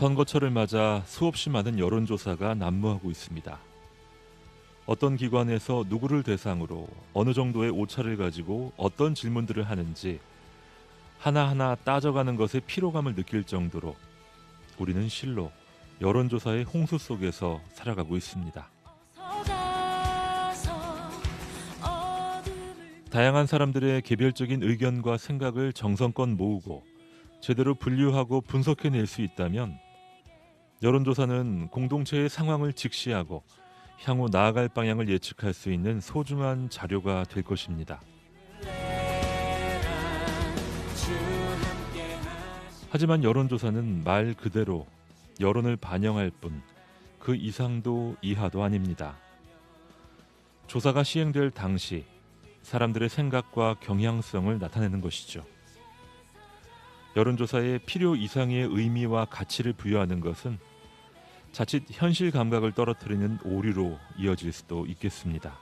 선거철을 맞아 수없이 많은 여론조사가 난무하고 있습니다. 어떤 기관에서 누구를 대상으로 어느 정도의 오차를 가지고 어떤 질문들을 하는지 하나하나 따져가는 것에 피로감을 느낄 정도로 우리는 실로 여론조사의 홍수 속에서 살아가고 있습니다. 다양한 사람들의 개별적인 의견과 생각을 정성껏 모으고 제대로 분류하고 분석해낼 수 있다면 여론조사는 공동체의 상황을 직시하고 향후 나아갈 방향을 예측할 수 있는 소중한 자료가 될 것입니다. 하지만 여론조사는 말 그대로 여론을 반영할 뿐 그 이상도 이하도 아닙니다. 조사가 시행될 당시 사람들의 생각과 경향성을 나타내는 것이죠. 여론조사에 필요 이상의 의미와 가치를 부여하는 것은 자칫 현실 감각을 떨어뜨리는 오류로 이어질 수도 있겠습니다.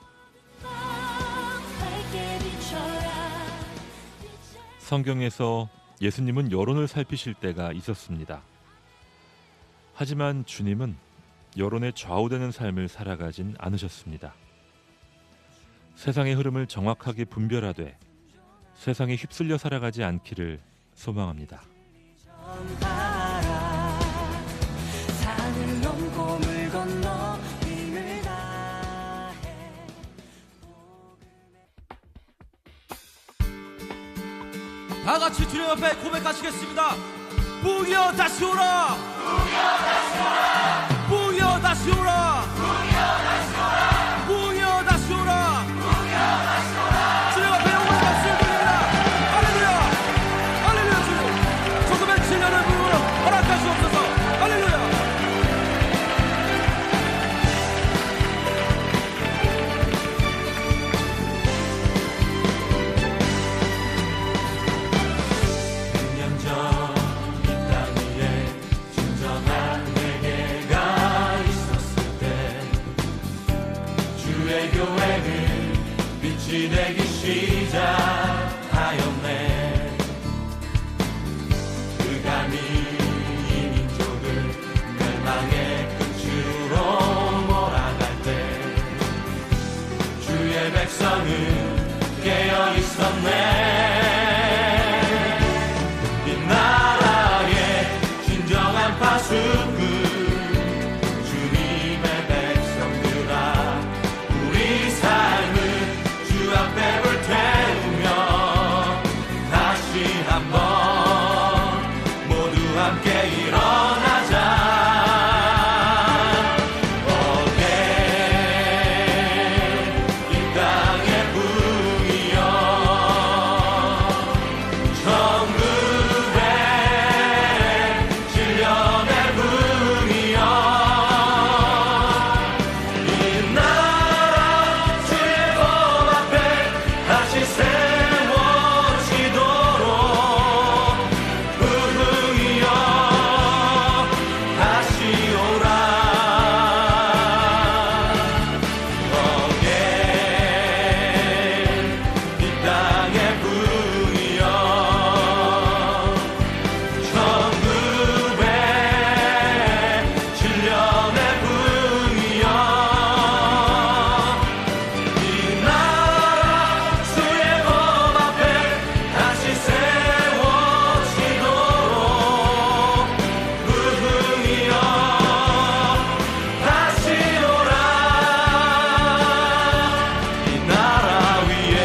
성경에서 예수님은 여론을 살피실 때가 있었습니다. 하지만 주님은 여론에 좌우되는 삶을 살아가진 않으셨습니다. 세상의 흐름을 정확하게 분별하되 세상에 휩쓸려 살아가지 않기를 소망합니다. 다 같이 주님 앞에 고백하시겠습니다. 부여 다시 오라. 부여 다시 오라. 부여 다시 오라. 부여 다시 오라. 주님 앞에 영광의 박수를 드립니다. 할렐루야. 할렐루야. 주님 조금의 진련을 부르러 허락하시옵소서. 할렐루야. 되기 시작하였네. 그가 이 민족을 멸망의 끝으로 몰아갈 때 주의 백성은 깨어 있었네. 이 나라의 진정한 파수꾼 주님의 백성들아, 우리 삶을 주 앞에 불 태우며 다시 한번 모두 함께 일어나자. 어게 이 땅의 부이여 천국의 신령의 부이여 이 나라 주의 법 앞에 다시 세워지도록 부흥이여 다시 오라. 어게 이 땅의 부흥이여 천국의 신령의 부흥이여 이 나라 주의 법 앞에 다시 세워지도록 부흥이여 다시 오라. 이 나라 위에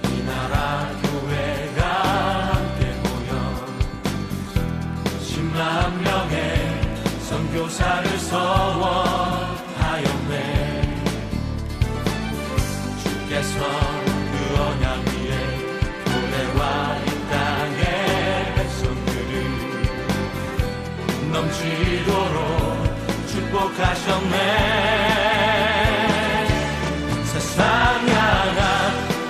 이 나라 교회가 함께 모여 10만 명의 선교사를 서원하였네. 주께서 그 언약 위에 고대와 이 땅의 백성들을 넘치도록 축복하셨네. 세상 향한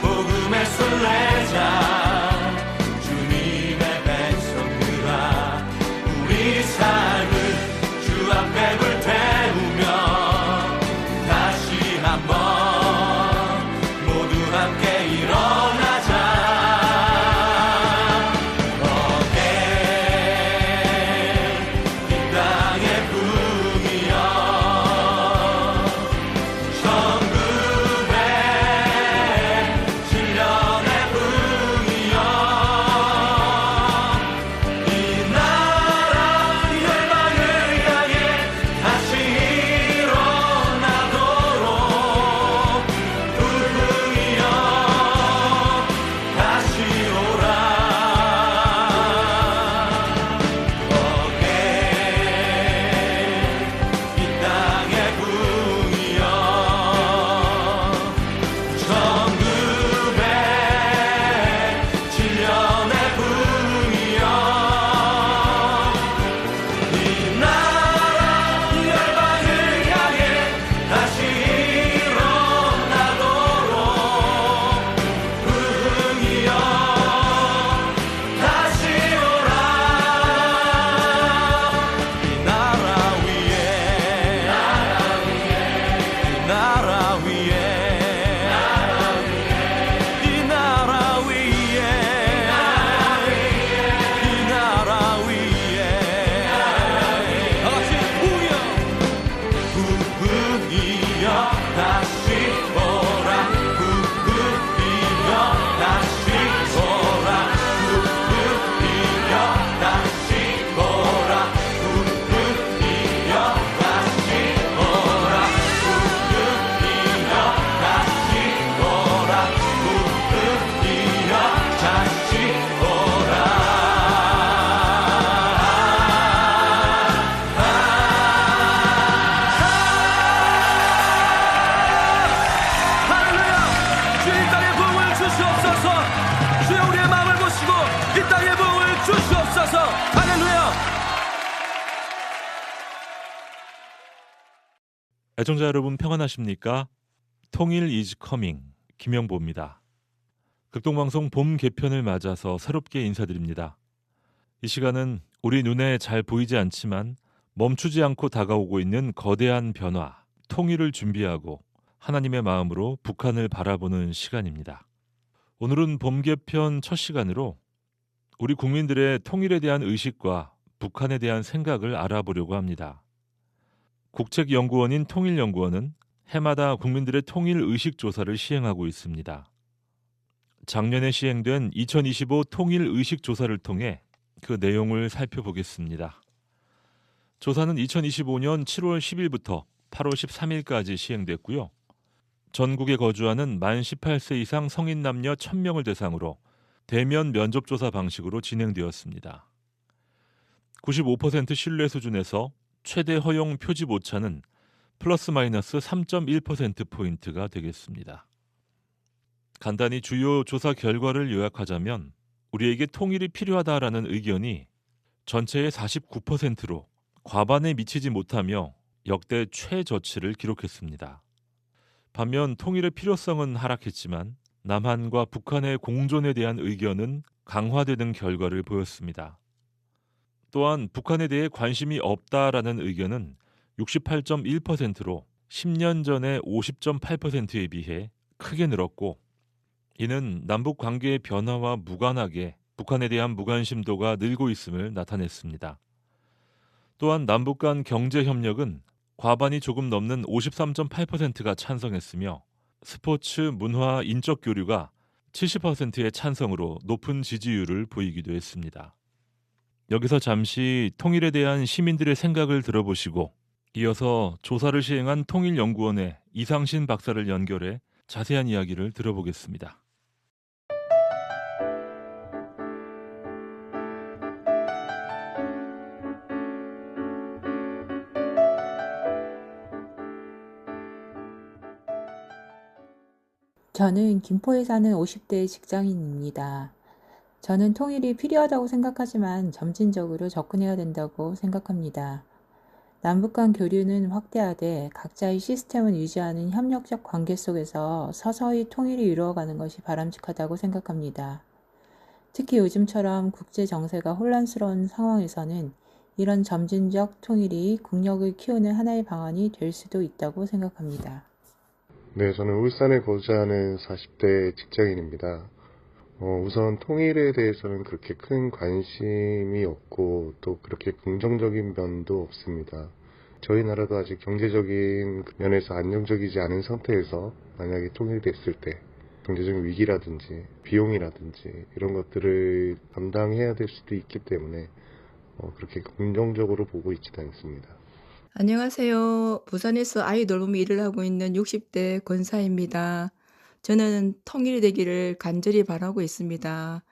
복음의 순례자 주님의 애청자 여러분 평안하십니까? 통일 is coming 김영보입니다. 극동방송 봄 개편을 맞아서 새롭게 인사드립니다. 이 시간은 우리 눈에 잘 보이지 않지만 멈추지 않고 다가오고 있는 거대한 변화, 통일을 준비하고 하나님의 마음으로 북한을 바라보는 시간입니다. 오늘은 봄 개편 첫 시간으로 우리 국민들의 통일에 대한 의식과 북한에 대한 생각을 알아보려고 합니다. 국책연구원인 통일연구원은 해마다 국민들의 통일 의식 조사를 시행하고 있습니다. 작년에 시행된 2025 통일 의식 조사를 통해 그 내용을 살펴보겠습니다. 조사는 2025년 7월 10일부터 8월 13일까지 시행됐고요. 전국에 거주하는 만 18세 이상 성인 남녀 1000명을 대상으로 대면 면접조사 방식으로 진행되었습니다. 95% 신뢰 수준에서 최대 허용 표집 오차는 플러스 마이너스 3.1%포인트가 되겠습니다. 간단히 주요 조사 결과를 요약하자면 우리에게 통일이 필요하다라는 의견이 전체의 49%로 과반에 미치지 못하며 역대 최저치를 기록했습니다. 반면 통일의 필요성은 하락했지만 남한과 북한의 공존에 대한 의견은 강화되는 결과를 보였습니다. 또한 북한에 대해 관심이 없다라는 의견은 68.1%로 10년 전의 50.8%에 비해 크게 늘었고, 이는 남북 관계의 변화와 무관하게 북한에 대한 무관심도가 늘고 있음을 나타냈습니다. 또한 남북 간 경제 협력은 과반이 조금 넘는 53.8%가 찬성했으며 스포츠, 문화, 인적 교류가 70%의 찬성으로 높은 지지율을 보이기도 했습니다. 여기서 잠시 통일에 대한 시민들의 생각을 들어보시고 이어서 조사를 시행한 통일연구원의 이상신 박사를 연결해 자세한 이야기를 들어보겠습니다. 저는 김포에 사는 50대 직장인입니다. 저는 통일이 필요하다고 생각하지만 점진적으로 접근해야 된다고 생각합니다. 남북 간 교류는 확대하되 각자의 시스템을 유지하는 협력적 관계 속에서 서서히 통일이 이루어가는 것이 바람직하다고 생각합니다. 특히 요즘처럼 국제 정세가 혼란스러운 상황에서는 이런 점진적 통일이 국력을 키우는 하나의 방안이 될 수도 있다고 생각합니다. 네, 저는 울산에 거주하는 40대 직장인입니다. 우선 통일에 대해서는 그렇게 큰 관심이 없고 또 그렇게 긍정적인 면도 없습니다. 저희 나라도 아직 경제적인 면에서 안정적이지 않은 상태에서 만약에 통일됐을 때 경제적인 위기라든지 비용이라든지 이런 것들을 감당해야 될 수도 있기 때문에 그렇게 긍정적으로 보고 있지는 않습니다. 안녕하세요. 부산에서 아이돌 룸 일을 하고 있는 60대 권사입니다. 저는 통일이 되기를 간절히 바라고 있습니다.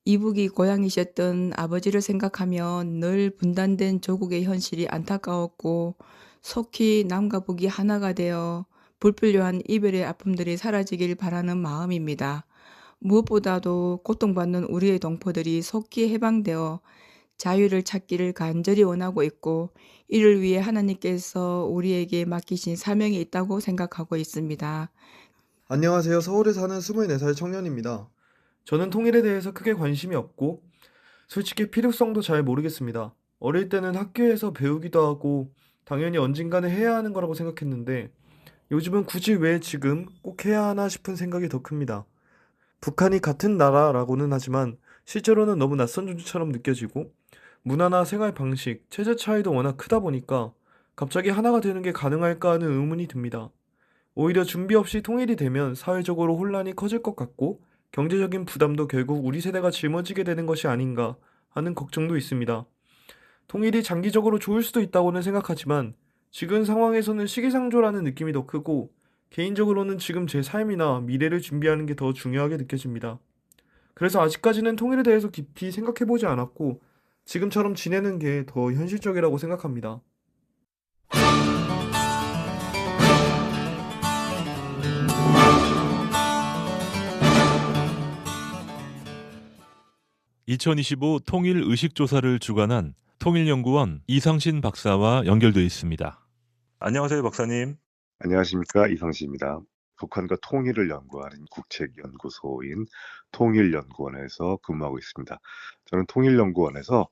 이북이 고향이셨던 아버지를 생각하면 늘 분단된 조국의 현실이 안타까웠고 속히 남과 북이 하나가 되어 불필요한 이별의 아픔들이 사라지길 바라는 마음입니다. 무엇보다도 고통받는 우리의 동포들이 속히 해방되어 자유를 찾기를 간절히 원하고 있고 이를 위해 하나님께서 우리에게 맡기신 사명이 있다고 생각하고 있습니다. 안녕하세요. 서울에 사는 24살 청년입니다. 저는 통일에 대해서 크게 관심이 없고 솔직히 필요성도 잘 모르겠습니다. 어릴 때는 학교에서 배우기도 하고 당연히 언젠가는 해야 하는 거라고 생각했는데 요즘은 굳이 왜 지금 꼭 해야 하나 싶은 생각이 더 큽니다. 북한이 같은 나라라고는 하지만 실제로는 너무 낯선 존재처럼 느껴지고 문화나 생활 방식, 체제 차이도 워낙 크다 보니까 갑자기 하나가 되는 게 가능할까 하는 의문이 듭니다. 오히려 준비 없이 통일이 되면 사회적으로 혼란이 커질 것 같고 경제적인 부담도 결국 우리 세대가 짊어지게 되는 것이 아닌가 하는 걱정도 있습니다. 통일이 장기적으로 좋을 수도 있다고는 생각하지만 지금 상황에서는 시기상조라는 느낌이 더 크고 개인적으로는 지금 제 삶이나 미래를 준비하는 게 더 중요하게 느껴집니다. 그래서 아직까지는 통일에 대해서 깊이 생각해보지 않았고 지금처럼 지내는 게 더 현실적이라고 생각합니다. 2025 통일 의식조사를 주관한 통일연구원 이상신 박사와 연결되어 있습니다. 안녕하세요, 박사님. 안녕하십니까, 이성시입니다. 북한과 통일을 연구하는 국책연구소인 통일연구원에서 근무하고 있습니다. 저는 통일연구원에서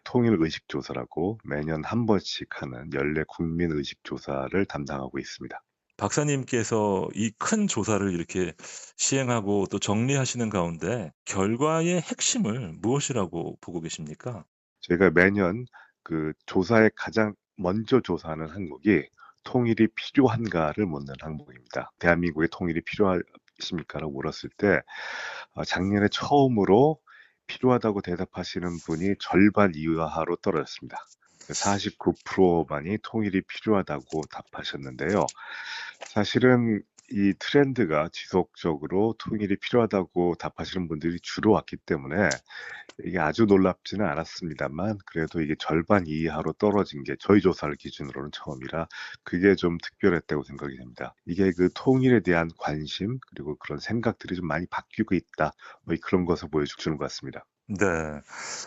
통일의식조사라고 매년 한 번씩 하는 연례 국민의식조사를 담당하고 있습니다. 박사님께서 이 큰 조사를 이렇게 시행하고 또 정리하시는 가운데 결과의 핵심을 무엇이라고 보고 계십니까? 저희가 매년 그 조사에 가장 먼저 조사하는 항목이 통일이 필요한가를 묻는 항목입니다. 대한민국의 통일이 필요하십니까라고 물었을 때 작년에 처음으로 필요하다고 대답하시는 분이 절반 이하로 떨어졌습니다. 49%만이 통일이 필요하다고 답하셨는데요. 사실은 이 트렌드가 지속적으로 통일이 필요하다고 답하시는 분들이 주로 왔기 때문에 이게 아주 놀랍지는 않았습니다만 그래도 이게 절반 이하로 떨어진 게 저희 조사를 기준으로는 처음이라 그게 좀 특별했다고 생각이 됩니다. 이게 그 통일에 대한 관심 그리고 그런 생각들이 좀 많이 바뀌고 있다. 뭐 그런 것을 보여주는 것 같습니다. 네.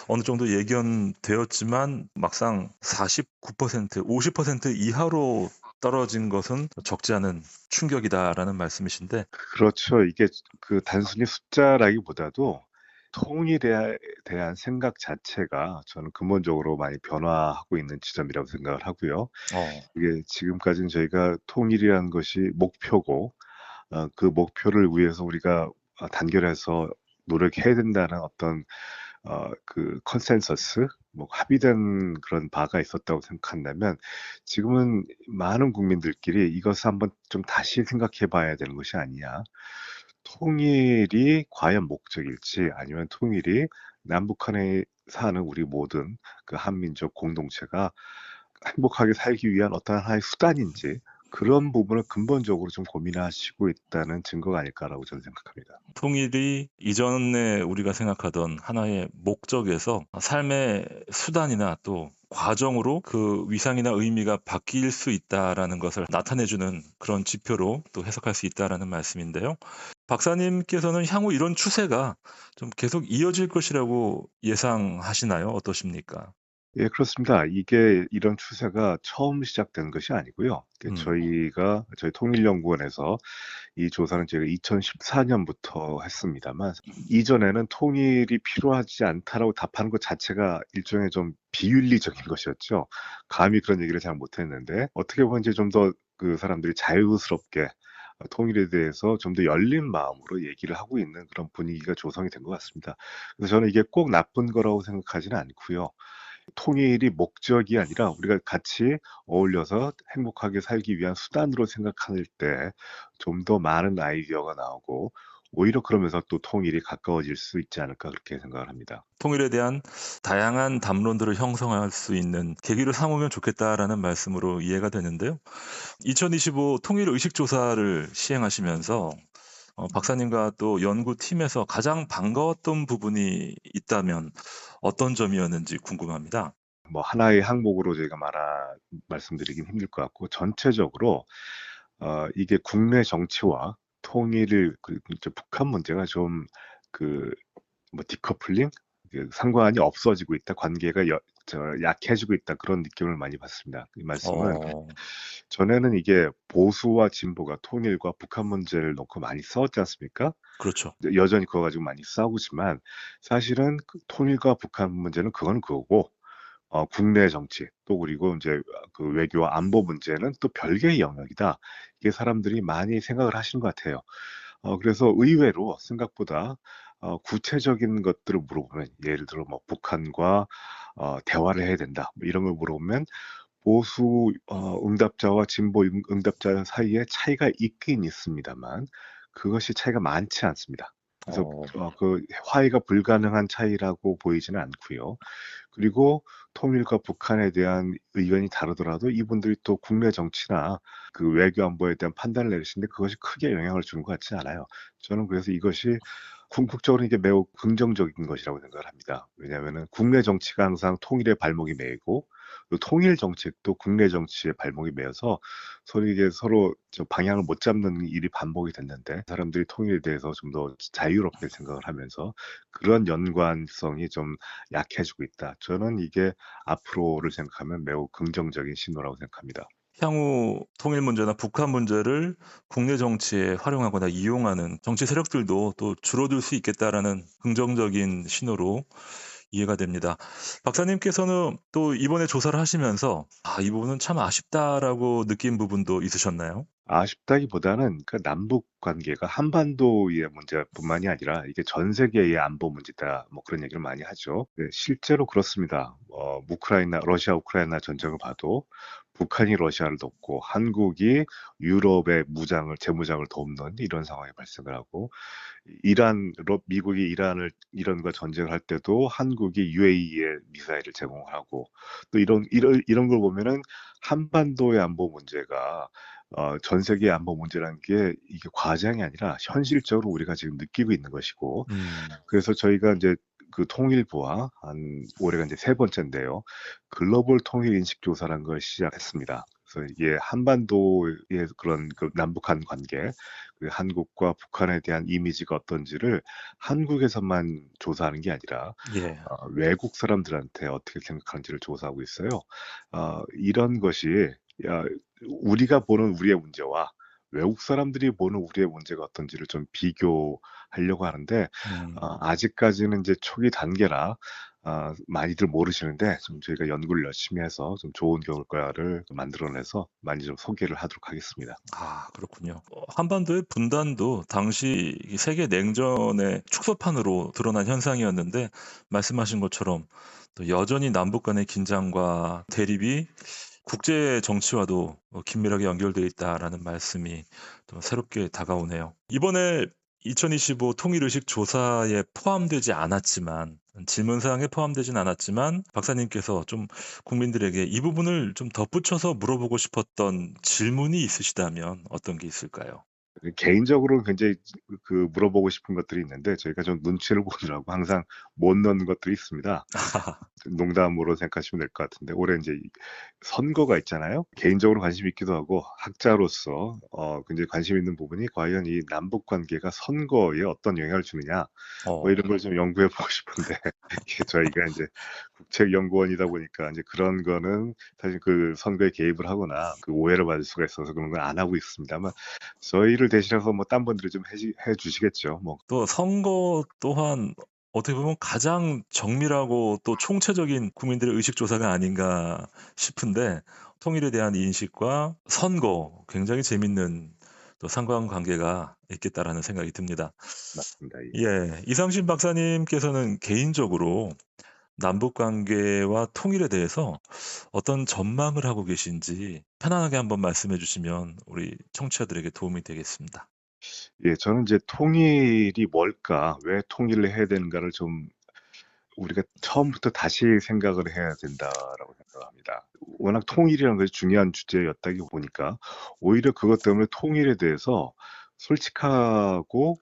어느 정도 예견되었지만 막상 49%, 50% 이하로 떨어진 것은 적지 않은 충격이다라는 말씀이신데 그렇죠. 이게 그 단순히 숫자라기보다도 통일에 대한 생각 자체가 저는 근본적으로 많이 변화하고 있는 지점이라고 생각을 하고요. 이게 지금까지는 저희가 통일이라는 것이 목표고 그 목표를 위해서 우리가 단결해서 노력해야 된다는 어떤 그 컨센서스 뭐 합의된 그런 바가 있었다고 생각한다면 지금은 많은 국민들끼리 이것을 한번 좀 다시 생각해 봐야 되는 것이 아니냐. 통일이 과연 목적일지 아니면 통일이 남북한에 사는 우리 모든 그 한민족 공동체가 행복하게 살기 위한 어떤 하나의 수단인지 그런 부분을 근본적으로 좀 고민하시고 있다는 증거가 아닐까라고 저는 생각합니다. 통일이 이전에 우리가 생각하던 하나의 목적에서 삶의 수단이나 또 과정으로 그 위상이나 의미가 바뀔 수 있다라는 것을 나타내주는 그런 지표로 또 해석할 수 있다라는 말씀인데요. 박사님께서는 향후 이런 추세가 좀 계속 이어질 것이라고 예상하시나요? 어떠십니까? 예, 그렇습니다. 이게 이런 추세가 처음 시작된 것이 아니고요. 저희 통일연구원에서 이 조사는 제가 2014년부터 했습니다만 이전에는 통일이 필요하지 않다라고 답하는 것 자체가 일종의 좀 비윤리적인 것이었죠. 감히 그런 얘기를 잘 못했는데 어떻게 보면 이제 좀 더 그 사람들이 자유스럽게 통일에 대해서 좀 더 열린 마음으로 얘기를 하고 있는 그런 분위기가 조성이 된 것 같습니다. 그래서 저는 이게 꼭 나쁜 거라고 생각하지는 않고요. 통일이 목적이 아니라 우리가 같이 어울려서 행복하게 살기 위한 수단으로 생각할 때 좀 더 많은 아이디어가 나오고 오히려 그러면서 또 통일이 가까워질 수 있지 않을까 그렇게 생각을 합니다. 통일에 대한 다양한 담론들을 형성할 수 있는 계기를 삼으면 좋겠다라는 말씀으로 이해가 되는데요. 2025 통일 의식 조사를 시행하시면서 박사님과 또 연구팀에서 가장 반가웠던 부분이 있다면 어떤 점이었는지 궁금합니다. 뭐 하나의 항목으로 저희가 말씀드리긴 힘들 것 같고 전체적으로 이게 국내 정치와 통일을 그리고 이제 북한 문제가 좀 그 뭐 디커플링 그 상관이 없어지고 있다. 관계가 약해지고 있다. 그런 느낌을 많이 받습니다. 이 말씀은 어. 전에는 이게 보수와 진보가 통일과 북한 문제를 놓고 많이 싸웠지 않습니까? 그렇죠. 여전히 그거 가지고 많이 싸우지만 사실은 그 통일과 북한 문제는 그건 그거고 국내 정치 또 그리고 이제 그 외교와 안보 문제는 또 별개의 영역이다. 이게 사람들이 많이 생각을 하시는 것 같아요. 그래서 의외로 생각보다 구체적인 것들을 물어보면 예를 들어 뭐 북한과 대화를 해야 된다. 뭐 이런 걸 물어보면 보수 응답자와 진보 응답자 사이에 차이가 있긴 있습니다만 그것이 차이가 많지 않습니다. 그래서 그 화해가 불가능한 차이라고 보이지는 않고요. 그리고 통일과 북한에 대한 의견이 다르더라도 이분들이 또 국내 정치나 그 외교 안보에 대한 판단을 내리시는데 그것이 크게 영향을 주는 것 같지 않아요. 저는 그래서 이것이 궁극적으로 이게 매우 긍정적인 것이라고 생각을 합니다. 왜냐하면은 국내 정치가 항상 통일의 발목이 메이고 또 통일 정책도 국내 정치의 발목이 메어서 서로 저 방향을 못 잡는 일이 반복이 됐는데 사람들이 통일에 대해서 좀 더 자유롭게 생각을 하면서 그런 연관성이 좀 약해지고 있다. 저는 이게 앞으로를 생각하면 매우 긍정적인 신호라고 생각합니다. 향후 통일 문제나 북한 문제를 국내 정치에 활용하거나 이용하는 정치 세력들도 또 줄어들 수 있겠다라는 긍정적인 신호로 이해가 됩니다. 박사님께서는 또 이번에 조사를 하시면서 이 부분은 참 아쉽다라고 느낀 부분도 있으셨나요? 아쉽다기보다는 그 남북 관계가 한반도의 문제뿐만이 아니라 이게 전 세계의 안보 문제다. 뭐 그런 얘기를 많이 하죠. 네, 실제로 그렇습니다. 러시아 우크라이나 전쟁을 봐도 북한이 러시아를 돕고 한국이 유럽의 재무장을 돕는 이런 상황이 발생을 하고 미국이 이란과 전쟁을 할 때도 한국이 UAE에 미사일을 제공하고 또 이런 걸 보면은 한반도의 안보 문제가 전 세계 안보 문제라는 게 이게 과장이 아니라 현실적으로 우리가 지금 느끼고 있는 것이고, 그래서 저희가 이제 그 통일부와 올해가 이제 세 번째인데요. 글로벌 통일 인식 조사라는 걸 시작했습니다. 그래서 이게 한반도의 그런 그 남북한 관계, 그 한국과 북한에 대한 이미지가 어떤지를 한국에서만 조사하는 게 아니라 예. 외국 사람들한테 어떻게 생각하는지를 조사하고 있어요. 이런 것이 야, 우리가 보는 우리의 문제와 외국 사람들이 보는 우리의 문제가 어떤지를 좀 비교하려고 하는데 아직까지는 이제 초기 단계라 많이들 모르시는데 좀 저희가 연구를 열심히 해서 좀 좋은 결과를 만들어내서 많이 좀 소개를 하도록 하겠습니다. 그렇군요. 한반도의 분단도 당시 이 세계 냉전의 축소판으로 드러난 현상이었는데 말씀하신 것처럼 또 여전히 남북 간의 긴장과 대립이 국제 정치와도 긴밀하게 연결되어 있다라는 말씀이 또 새롭게 다가오네요. 이번에 2025 통일의식 조사에 포함되지 않았지만 질문사항에 포함되진 않았지만 박사님께서 좀 국민들에게 이 부분을 좀 덧붙여서 물어보고 싶었던 질문이 있으시다면 어떤 게 있을까요? 개인적으로는 굉장히 물어보고 싶은 것들이 있는데 저희가 좀 눈치를 보느라고 항상 못 넣는 것들이 있습니다. 농담으로 생각하시면 될 것 같은데 올해 이제 선거가 있잖아요. 개인적으로 관심 있기도 하고 학자로서 굉장히 관심 있는 부분이 과연 이 남북 관계가 선거에 어떤 영향을 주느냐 뭐 이런 걸 좀 연구해 보고 싶은데 이게 저희가 이제 국책연구원이다 보니까 이제 그런 거는 사실 그 선거에 개입을 하거나 그 오해를 받을 수가 있어서 그런 걸 안 하고 있습니다만 저희를 대신해서 뭐 딴 분들이 좀 해 주시겠죠. 뭐 또 선거 또한 어떻게 보면 가장 정밀하고 또 총체적인 국민들의 의식 조사가 아닌가 싶은데 통일에 대한 인식과 선거 굉장히 재밌는 또 상관관계가 있겠다라는 생각이 듭니다. 맞습니다. 예, 이상신 박사님께서는 개인적으로 남북 관계와 통일에 대해서 어떤 전망을 하고 계신지 편안하게 한번 말씀해 주시면 우리 청취자들에게 도움이 되겠습니다. 예, 저는 이제 통일이 뭘까? 왜 통일을 해야 되는가를 좀 우리가 처음부터 다시 생각을 해야 된다라고 생각합니다. 워낙 통일이라는 것이 중요한 주제였다기 보니까 오히려 그것 때문에 통일에 대해서 솔직하고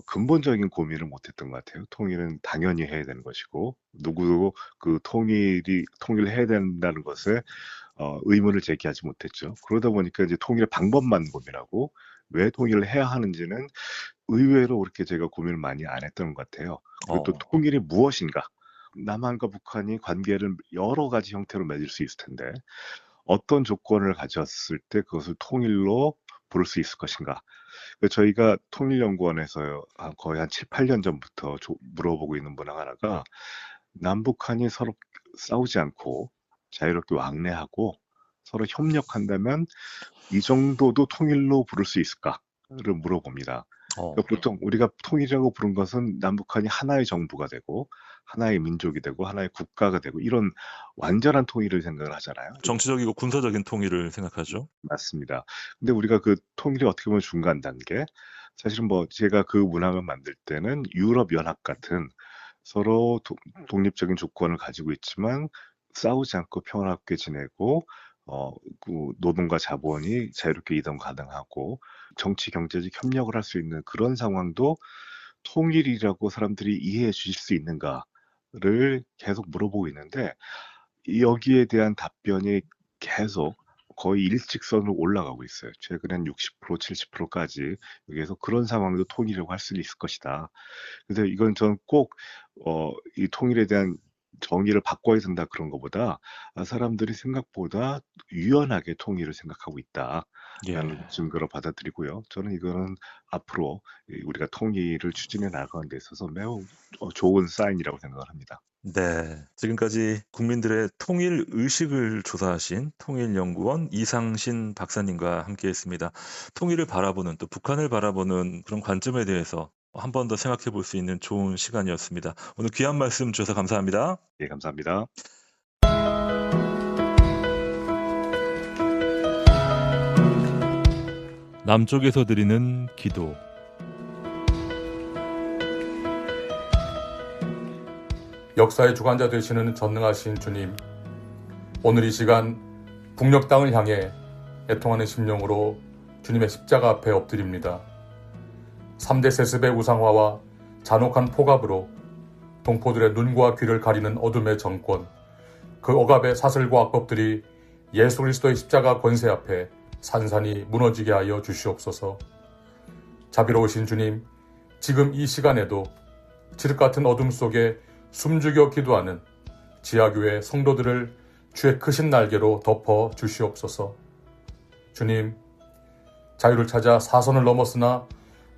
근본적인 고민을 못했던 것 같아요. 통일은 당연히 해야 되는 것이고 누구도 그 통일을 해야 된다는 것에 의문을 제기하지 못했죠. 그러다 보니까 이제 통일의 방법만 고민하고 왜 통일을 해야 하는지는 의외로 그렇게 제가 고민을 많이 안 했던 것 같아요. 그리고 또 통일이 무엇인가? 남한과 북한이 관계를 여러 가지 형태로 맺을 수 있을 텐데 어떤 조건을 가졌을 때 그것을 통일로 부를 수 있을 것인가? 저희가 통일연구원에서 거의 한 7, 8년 전부터 물어보고 있는 문항 하나가 남북한이 서로 싸우지 않고 자유롭게 왕래하고 서로 협력한다면 이 정도도 통일로 부를 수 있을까를 물어봅니다. 그러니까 보통 우리가 통일이라고 부른 것은 남북한이 하나의 정부가 되고 하나의 민족이 되고 하나의 국가가 되고 이런 완전한 통일을 생각을 하잖아요. 정치적이고 군사적인 통일을 생각하죠. 맞습니다. 근데 우리가 그 통일이 어떻게 보면 중간 단계, 사실은 뭐 제가 그 문항을 만들 때는 유럽 연합 같은 서로 독립적인 조건을 가지고 있지만 싸우지 않고 평화롭게 지내고 그 노동과 자본이 자유롭게 이동 가능하고 정치 경제적 협력을 할 수 있는 그런 상황도 통일이라고 사람들이 이해해 주실 수 있는가를 계속 물어보고 있는데 여기에 대한 답변이 계속 거의 일직선으로 올라가고 있어요. 최근엔 60%, 70%까지 여기에서 그런 상황도 통일이라고 할 수 있을 것이다. 그래서 이건 저는 꼭 이 통일에 대한 정의를 바꿔야 된다 그런 것보다 사람들이 생각보다 유연하게 통일을 생각하고 있다라는 예. 증거로 받아들이고요. 저는 이거는 앞으로 우리가 통일을 추진해 나가는 데 있어서 매우 좋은 사인이라고 생각을 합니다. 네. 지금까지 국민들의 통일 의식을 조사하신 통일연구원 이상신 박사님과 함께했습니다. 통일을 바라보는 또 북한을 바라보는 그런 관점에 대해서 한 번 더 생각해 볼 수 있는 좋은 시간이었습니다. 오늘 귀한 말씀 주셔서 감사합니다. 예, 감사합니다. 남쪽에서 드리는 기도. 역사의 주관자 되시는 전능하신 주님, 오늘 이 시간 북녘 땅을 향해 애통하는 심령으로 주님의 십자가 앞에 엎드립니다. 3대 세습의 우상화와 잔혹한 폭압으로 동포들의 눈과 귀를 가리는 어둠의 정권, 그 억압의 사슬과 악법들이 예수 그리스도의 십자가 권세 앞에 산산이 무너지게 하여 주시옵소서. 자비로우신 주님, 지금 이 시간에도 칠흑 같은 어둠 속에 숨죽여 기도하는 지하교회 성도들을 주의 크신 날개로 덮어 주시옵소서. 주님, 자유를 찾아 사선을 넘었으나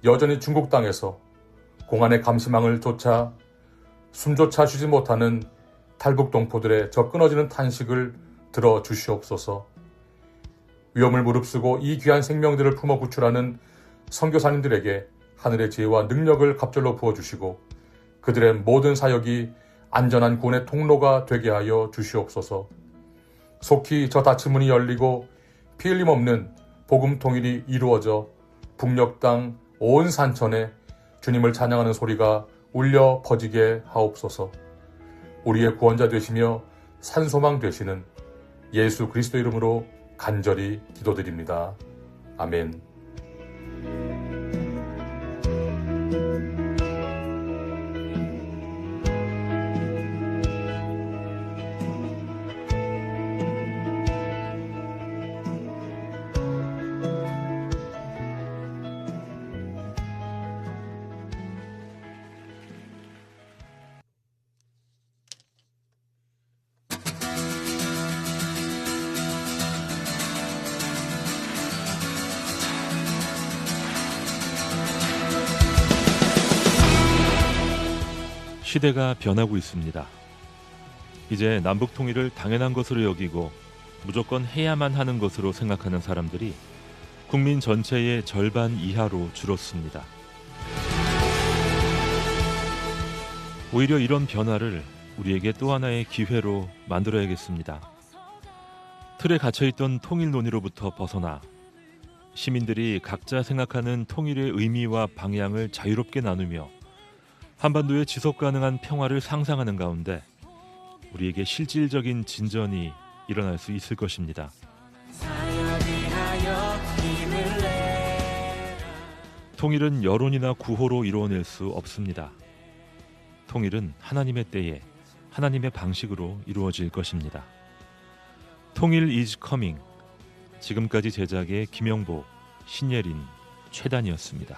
여전히 중국 땅에서 공안의 감시망을 쫓아 숨조차 쉬지 못하는 탈북 동포들의 저 끊어지는 탄식을 들어 주시옵소서. 위험을 무릅쓰고 이 귀한 생명들을 품어 구출하는 선교사님들에게 하늘의 지혜와 능력을 갑절로 부어주시고 그들의 모든 사역이 안전한 구원의 통로가 되게 하여 주시옵소서. 속히 저 닫힌 문이 열리고 피 흘림 없는 복음 통일이 이루어져 북녘 땅 온 산천에 주님을 찬양하는 소리가 울려 퍼지게 하옵소서. 우리의 구원자 되시며 산소망 되시는 예수 그리스도 이름으로 간절히 기도드립니다. 아멘. 시대가 변하고 있습니다. 이제 남북 통일을 당연한 것으로 여기고 무조건 해야만 하는 것으로 생각하는 사람들이 국민 전체의 절반 이하로 줄었습니다. 오히려 이런 변화를 우리에게 또 하나의 기회로 만들어야겠습니다. 틀에 갇혀있던 통일 논의로부터 벗어나 시민들이 각자 생각하는 통일의 의미와 방향을 자유롭게 나누며 한반도의 지속가능한 평화를 상상하는 가운데 우리에게 실질적인 진전이 일어날 수 있을 것입니다. 통일은 여론이나 구호로 이루어낼 수 없습니다. 통일은 하나님의 때에 하나님의 방식으로 이루어질 것입니다. 통일 is coming. 지금까지 제작의 김영보, 신예린, 최단이었습니다.